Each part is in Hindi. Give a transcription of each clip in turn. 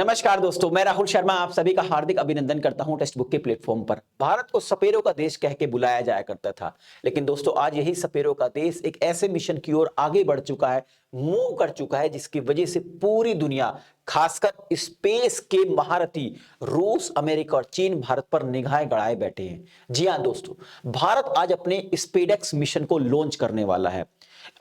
नमस्कार दोस्तों, मैं राहुल शर्मा आप सभी का हार्दिक अभिनंदन करता हूं टेक्स्ट बुक के प्लेटफॉर्म पर। भारत को सपेरों का देश कह के बुलाया जाया करता था, लेकिन दोस्तों आज यही सपेरों का देश एक ऐसे मिशन की ओर आगे बढ़ चुका है, मूव कर चुका है, जिसकी वजह से पूरी दुनिया, खासकर स्पेस के महारथी रूस, अमेरिका और चीन भारत पर निगाहें गड़ाए बैठे हैं। जी हां दोस्तों, भारत आज अपने स्पेडएक्स मिशन को लॉन्च करने वाला है।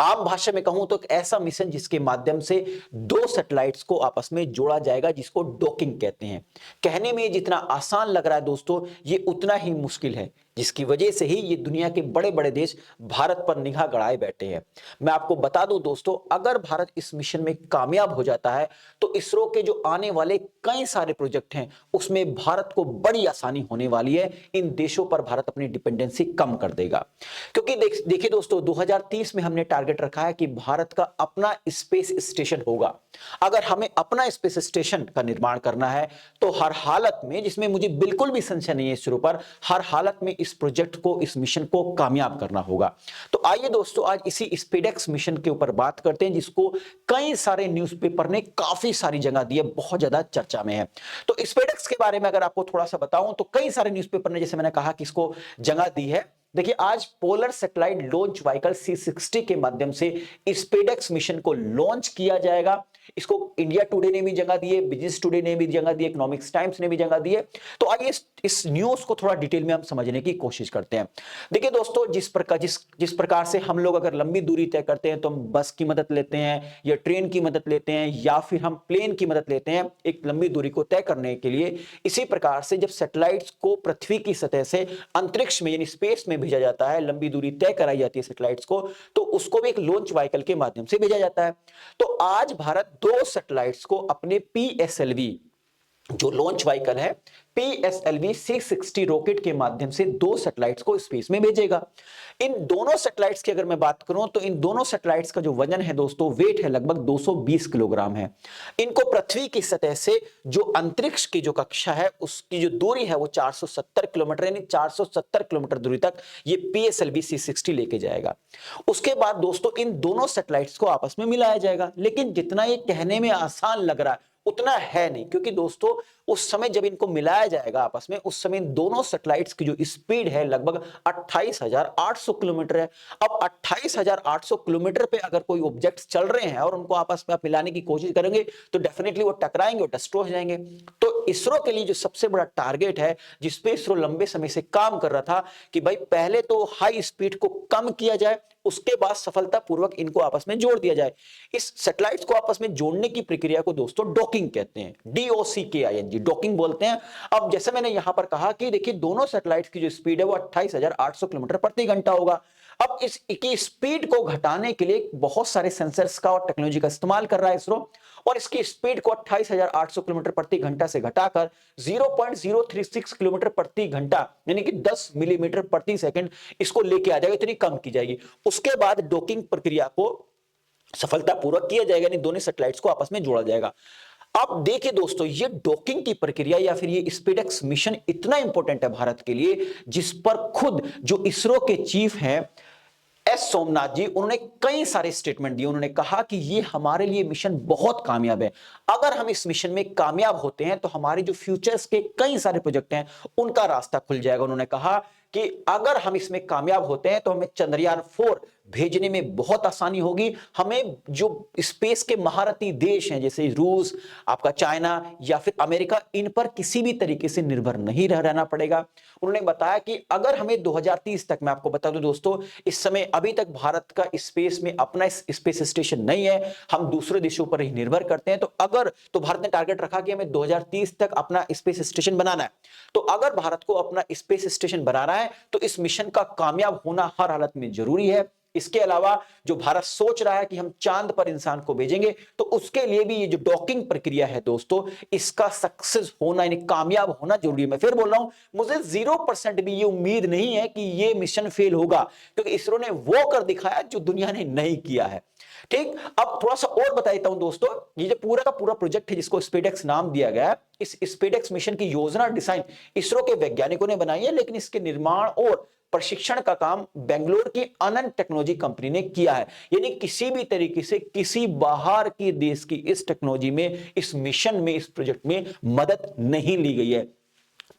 आम भाषा में कहूं तो एक ऐसा मिशन जिसके माध्यम से दो सैटेलाइट्स को आपस में जोड़ा जाएगा, जिसको डॉकिंग कहते हैं। कहने में जितना आसान लग रहा है दोस्तों, ये उतना ही मुश्किल है, जिसकी वजह से ही ये दुनिया के बड़े बड़े देश भारत पर निगाह गड़ाए बैठे हैं। मैं आपको बता दूं दोस्तों, अगर भारत इस मिशन में कामयाब हो जाता है तो इसरो के जो आने वाले कई सारे प्रोजेक्ट हैं उसमें भारत को बड़ी आसानी होने वाली है। इन देशों पर भारत अपनी डिपेंडेंसी कम कर देगा, क्योंकि देखिए दोस्तों, 2030 में हमने टारगेट रखा है कि भारत का अपना स्पेस स्टेशन होगा। अगर हमें अपना स्पेस स्टेशन का निर्माण करना है तो हर हालत में, जिसमें मुझे बिल्कुल भी संशय नहीं है इसरो पर, हर हालत में इस प्रोजेक्ट को, इस मिशन को कामयाब करना होगा। तो आइए दोस्तों, आज इसी स्पेडएक्स मिशन के ऊपर बात करते हैं, जिसको कई सारे न्यूज़पेपर ने काफी सारी जगह दी है, बहुत ज्यादा चर्चा में है। तो स्पेडएक्स के बारे में अगर आपको थोड़ा सा बताऊं तो कई सारे न्यूज़पेपर ने, जैसे मैंने कहा, कि इसको जगह दी है। देखिए, आज polar satellite launch vehicle C-60 के माध्यम से स्पेडएक्स मिशन को लॉन्च किया जाएगा। इसको इंडिया टुडे ने भी जगह दी है, बिजनेस टुडे ने भी जगह दी है, इकोनॉमिक्स टाइम्स ने भी जगह दी है। तो आइए इस न्यूज को थोड़ा डिटेल में हम समझने की कोशिश करते हैं। देखिए दोस्तों, जिस प्रकार से हम लोग अगर लंबी दूरी तय करते हैं तो हम बस की मदद लेते हैं या ट्रेन की मदद लेते हैं या फिर हम प्लेन की मदद लेते हैं एक लंबी दूरी को तय करने के लिए, इसी प्रकार से जब सैटेलाइट्स को पृथ्वी की सतह से अंतरिक्ष में यानी स्पेस में भेजा जाता है, लंबी दूरी तय कराई जाती है सैटेलाइट्स को, तो उसको भी एक लॉन्च व्हीकल के माध्यम से भेजा जाता है। तो आज भारत दो सैटेलाइट्स को अपने PSLV, जो लॉन्च व्हीकल है, PSLV C-60 रॉकेट के माध्यम से दो सैटेलाइट्स को स्पेस में भेजेगा। इन दोनों सैटेलाइट्स की अगर मैं बात करूं तो इन दोनों सैटेलाइट्स का जो वजन है दोस्तों, वेट है लगभग 220 किलोग्राम है। इनको पृथ्वी की सतह से जो अंतरिक्ष की जो कक्षा है उसकी जो दूरी है वो 470 किलोमीटर, यानी 470 किलोमीटर दूरी तक ये PSLV C-60 लेके जाएगा। उसके बाद दोस्तों इन दोनों सैटेलाइट्स को आपस में मिलाया जाएगा, लेकिन जितना ये कहने में आसान लग रहा है उतना है नहीं, क्योंकि दोस्तों उस समय जब इनको मिलाया जाएगा आपस में, उस समय इन दोनों सैटेलाइट्स की जो स्पीड है लगभग 28,800 किलोमीटर है। अब 28,800 किलोमीटर पे अगर कोई ऑब्जेक्ट्स चल रहे हैं और उनको आपस में आप मिलाने की कोशिश करेंगे तो डेफिनेटली वो टकराएंगे और डिस्ट्रॉय हो जाएंगे। तो इसरो के लिए जो सबसे बड़ा टारगेट है, जिसपे इसरो लंबे समय से काम कर रहा था, कि भाई पहले तो हाई स्पीड को कम किया जाए, उसके बाद सफलतापूर्वक इनको आपस में जोड़ दिया जाए। इस सैटेलाइट्स को आपस में जोड़ने की प्रक्रिया को दोस्तों डॉकिंग कहते हैं, DOCKING, डॉकिंग बोलते हैं। अब जैसे मैंने यहां पर कहा कि देखिए दोनों सैटेलाइट्स की जो स्पीड है वो 28,800 किलोमीटर प्रति घंटा होगा। अब इसकी स्पीड को घटाने के लिए बहुत सारे सेंसर्स का और टेक्नोलॉजी का इस्तेमाल कर रहा है इसरो, और इसकी स्पीड को 28,800 किलोमीटर प्रति घंटा से घटाकर 0.036 किलोमीटर प्रति घंटा, यानी कि 10 मिलीमीटर प्रति सेकंड इसको लेके आ जाएगा, इतनी कम की जाएगी। उसके बाद डॉकिंग प्रक्रिया को सफलतापूर्वक किया जाएगा, यानी दोनों सैटेलाइट्स को आपस में जोड़ा जाएगा। अब देखिए दोस्तों, ये डॉकिंग की प्रक्रिया या फिर ये स्पेडएक्स मिशन इतना इंपॉर्टेंट है भारत के लिए, जिस पर खुद जो इसरो के चीफ हैं S सोमनाथ जी, उन्होंने कई सारे स्टेटमेंट दिए। उन्होंने कहा कि ये हमारे लिए मिशन बहुत कामयाब है। अगर हम इस मिशन में कामयाब होते हैं तो हमारे जो फ्यूचर्स के कई सारे प्रोजेक्ट हैं उनका रास्ता खुल जाएगा। उन्होंने कहा कि अगर हम इसमें कामयाब होते हैं तो हमें चंद्रयान 4 भेजने में बहुत आसानी होगी। हमें जो स्पेस के महारथी देश हैं जैसे रूस, आपका चाइना या फिर अमेरिका, इन पर किसी भी तरीके से निर्भर नहीं रहना पड़ेगा। उन्होंने बताया कि अगर हमें 2030 तक, मैं आपको बता दूं दोस्तों, इस समय अभी तक भारत का स्पेस में अपना स्पेस स्टेशन नहीं है, हम दूसरे देशों पर ही निर्भर करते हैं। तो भारत ने टारगेट रखा कि हमें 2030 तक अपना स्पेस स्टेशन बनाना है। तो अगर भारत को अपना स्पेस स्टेशन बनाना है तो इस मिशन का कामयाब होना हर हालत में जरूरी है। इसके अलावा जो भारत सोच रहा है कि हम चांद पर इंसान को भेजेंगे, तो उसके लिए भी ये जो डॉकिंग प्रक्रिया है दोस्तों, इसका सक्सेस होना यानी कामयाब होना जरूरी है। मैं फिर बोल रहा हूं, मुझे 0% भी ये उम्मीद नहीं है कि ये मिशन फेल होगा, क्योंकि इसरो ने वो कर दिखाया जो दुनिया ने नहीं किया है। ठीक, अब थोड़ा सा और बता देता हूं दोस्तों, ये जो पूरा का पूरा प्रोजेक्ट है जिसको स्पेसएक्स नाम दिया गया है, इस स्पेसएक्स मिशन की योजना डिजाइन इसरो के वैज्ञानिकों ने बनाई है, लेकिन इसके निर्माण और प्रशिक्षण का काम बेंगलोर की अनंत टेक्नोलॉजी कंपनी ने किया है। यानी किसी भी तरीके से किसी बाहर के देश की इस टेक्नोलॉजी में, इस मिशन में, इस प्रोजेक्ट में मदद नहीं ली गई है।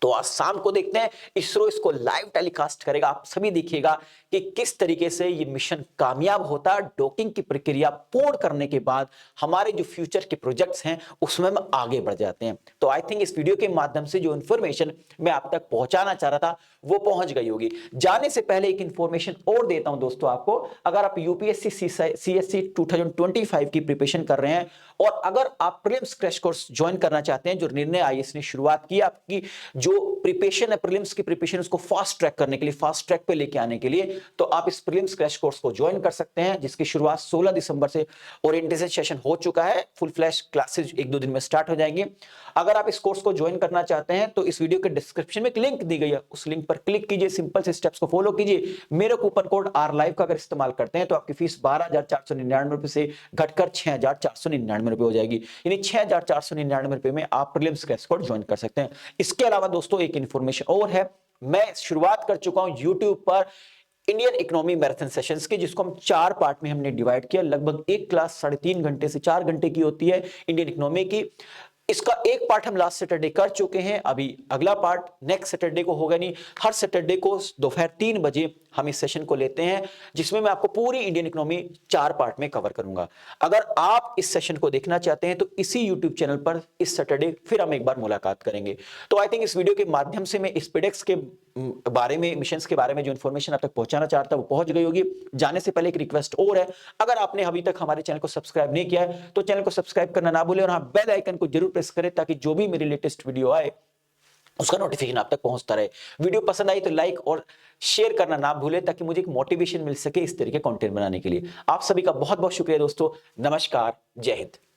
तो आज शाम को देखते हैं, इसरो इसको लाइव टेलीकास्ट करेगा, आप सभी देखिएगा कि किस तरीके से ये मिशन कामयाब होता है। डॉकिंग की प्रक्रिया पूर्ण करने के बाद हमारे जो फ्यूचर के प्रोजेक्ट्स हैं उसमें हम आगे बढ़ जाते हैं। तो आई थिंक इस वीडियो के माध्यम से जो इंफॉर्मेशन मैं आप तक पहुंचाना चाह रहा था वो पहुंच गई होगी। जाने से पहले एक इंफॉर्मेशन और देता हूं दोस्तों आपको, अगर आप यूपीएससी सीएससी 2025 की प्रिपरेशन कर रहे हैं और अगर आप प्रीलिम्स क्रैश कोर्स ज्वाइन करना चाहते हैं, जो निर्णय आईएएस ने शुरुआत की, आपकी जो प्रिपरेशन है प्रीलिम्स की प्रिपरेशन उसको फास्ट ट्रैक करने के लिए, फास्ट ट्रैक पे लेके आने के लिए, तो आप इस प्रीलिम्स क्रैश कोर्स को ज्वाइन कर सकते हैं, जिसकी शुरुआत 16 दिसंबर से ओरिएंटेशन सेशन हो चुका है। फुल फ्लैश क्लासेस 1-2 दिन में स्टार्ट हो जाएंगी। अगर आप इस कोर्स को ज्वाइन करना चाहते हैं तो इस वीडियो के डिस्क्रिप्शन में एक लिंक दी गई है, उस लिंक पर क्लिक कीजिए, सिंपल से स्टेप्स को फॉलो कीजिए। मेरे कूपन कोड RLive का अगर इस्तेमाल करते हैं तो आपकी फीस 12,499 रुपए से घटकर 6,499 रुपए हो जाएगी। यानी 6,499 रुपए में आप प्रीलिम्स क्रैश कोर्स ज्वाइन कर सकते हैं। इसके अलावा दोस्तों एक इंफॉर्मेशन और है, मैं शुरुआत कर चुका हूं YouTube पर इंडियन इकोनॉमी मैराथन सेशंस के, जिसको हम 4 पार्ट में हमने डिवाइड किया। लगभग एक क्लास 3.5 घंटे से 4 घंटे की होती है इंडियन इकोनॉमी की। इसका एक पार्ट हम लास्ट सैटरडे कर चुके हैं, अभी अगला पार्ट नेक्स्ट सैटरडे को होगा। नहीं, हर सैटरडे को दोपहर 3 बजे हम इस सेशन को लेते हैं, जिसमें मैं आपको पूरी इंडियन इकोनॉमी 4 पार्ट में कवर करूंगा। अगर आप इस सेशन को देखना चाहते हैं तो इसी यूट्यूब चैनल पर इस सैटरडे फिर हम एक बार मुलाकात करेंगे। तो आई थिंक इस वीडियो के माध्यम से मैं स्पेसएक्स के बारे में, मिशंस के बारे में जो इंफॉर्मेशन आप तक पहुंचाना चाहता वो पहुंच गई होगी। जाने से पहले एक रिक्वेस्ट और है, अगर आपने अभी तक हमारे चैनल को सब्सक्राइब नहीं किया है तो चैनल को सब्सक्राइब करना ना भूलें और हाँ, बेल आइकन को जरूर प्रेस करें ताकि जो भी मेरी लेटेस्ट वीडियो आए उसका नोटिफिकेशन आप तक पहुंचता रहे। वीडियो पसंद आई तो लाइक और शेयर करना ना भूलें ताकि मुझे एक मोटिवेशन मिल सके इस तरह के कंटेंट बनाने के लिए। आप सभी का बहुत बहुत शुक्रिया दोस्तों। नमस्कार, जय हिंद।